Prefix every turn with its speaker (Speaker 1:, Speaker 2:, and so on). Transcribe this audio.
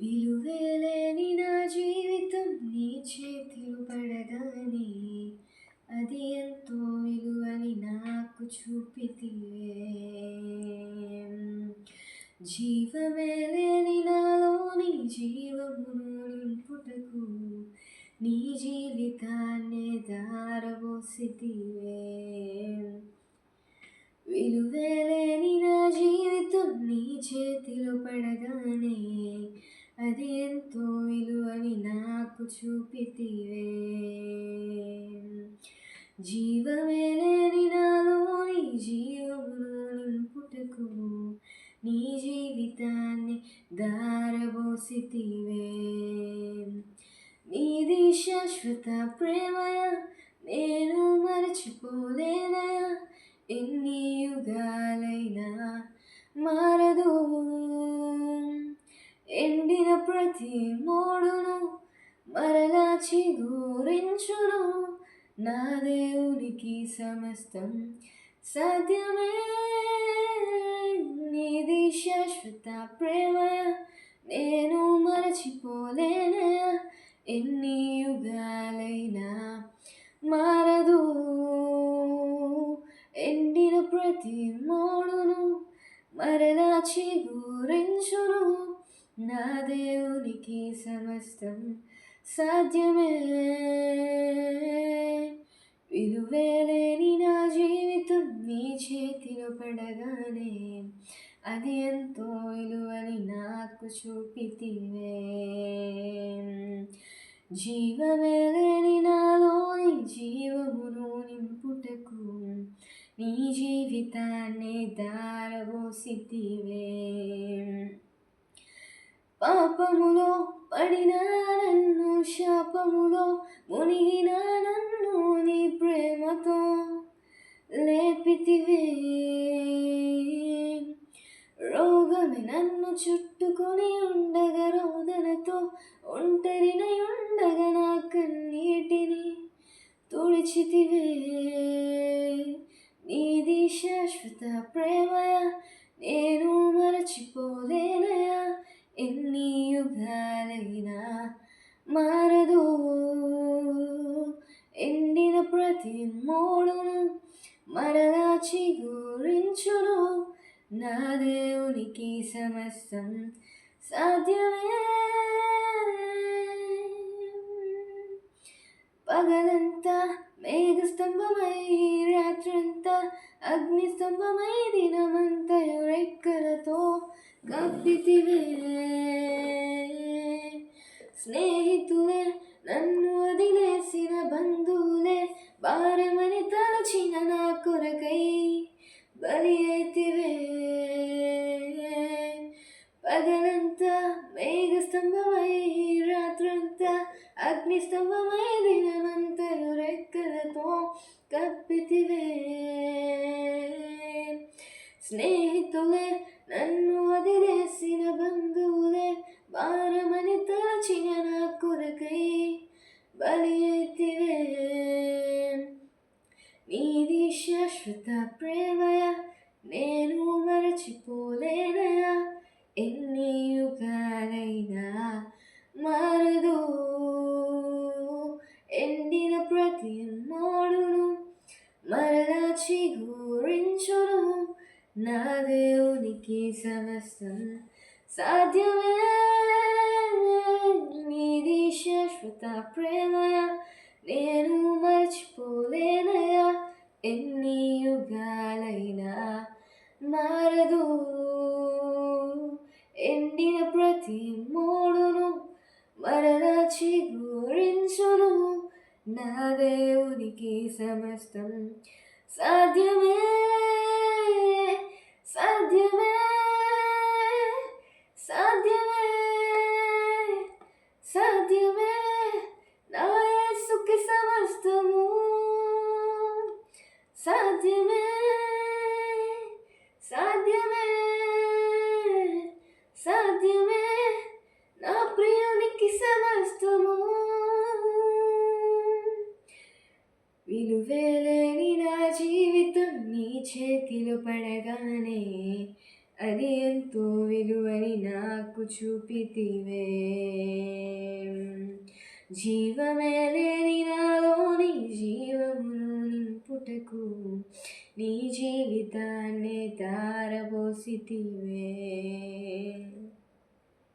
Speaker 1: విలువేలేని నా జీవితం నీ చేతిలో పడగానే అది ఎంతో విలువని నాకు చూపితివే. జీవమే లేని నాలోని జీవమును నింపుటకు నీ జీవితాన్నే దారబోసితివే. విలువేలేని నా జీవితం నీ చేతిలో పడగానే అది ఎంతో విలువని నాకు చూపితివే. జీవమే లేని నాలోని జీవమును నింపుటకు నీ జీవితాన్ని దారబోసితివే. నీది శాశ్వత ప్రేమయ నేను మరచిపోలేనయా, ఎన్ని యుగాలైనా మారదు. ఎండిన ప్రతి మోడును మరలా చిగురించును, నా దేవునికి సమస్తం సాధ్యమే. నీది శాశ్వత ప్రేమయ నేను మరచిపోలేనయా, ఎన్ని యుగాలైనా మారదు. ఎండిన ప్రతి మోడును మరలా చిగురించును, నా దేవునికి సమస్తం సాధ్యమే. విలువేలేని నా జీవితం నీ చేతిలో పడగానే అది ఎంతో విలువని నాకు చూపితివే. జీవమే లేని నాలోని జీవమును నింపుటకు నీ జీవితాన్ని దారబోసితివే. పాపములో పడిన నన్ను, శాపములో మునిగిన నన్ను నీ ప్రేమతో లేపితివే. రోగమే నన్ను చుట్టుకొని ఉండగా, రోదనతో ఒంటరినై ఉండగా నా కన్నీటిని తుడిచితివే. నీది శాశ్వత ప్రేమయ నేను మరచిపోలేనయా, ఎన్ని యుగాలైనా మారదు. ఎండిన ప్రతి మోడును మరలా చిగురించును, నా దేవునికి సమస్తం సాధ్యమే. పగలంతా మేఘస్తంభమై, రాత్రంతా అగ్నిస్తంభమై, దినమంతయు రెక్కలతో కప్పితివే. స్నేహితులే నన్ను వదిలేసిన బంధువులే భారమని తలచిన నా కొరకై బలి అయితివే. పగలంతా మేఘస్తంభమై, రాత్రంతా అగ్నిస్తంభమై, దినమంతయు రెక్కలతో కప్పితివే. స్నేహితులే నన్ను వదిలేసిన బంధువులే భారమని తలచిన నా కొరకై బలి అయితివే. నీది శాశ్వత ప్రేమయ నేను మరచిపోలేనయా, ఎన్ని యుగాలైనా మారదు. ఎండిన ప్రతి మోడును మరలా చిగురించును, నా దేవునికి సమస్తం సాధ్యమే. నీది శాశ్వత ప్రేమయ నేను మర్చిపోలేనయా, ఎన్ని యుగాలైనా మారదు. ఎండిన ప్రతి మోడును మరలా చిగురించును, నా దేవునికి సమస్తం సాధ్యమే. సాధ్యమే సాధ్యమే సాధ్యమే, నా యేసుకి సమస్తము సాధ్యమే. సాధ్యమే సాధ్యమే, నా ప్రియునికి సమస్తము. విలువేలేని నా జీవితం నీ చేతిలో పడగానే అది ఎంతో విలువని నాకు చూపితివే. జీవమే లేని నాలోని జీవమును నింపుటకు నీ జీవితాన్ని ధారపోసితివే.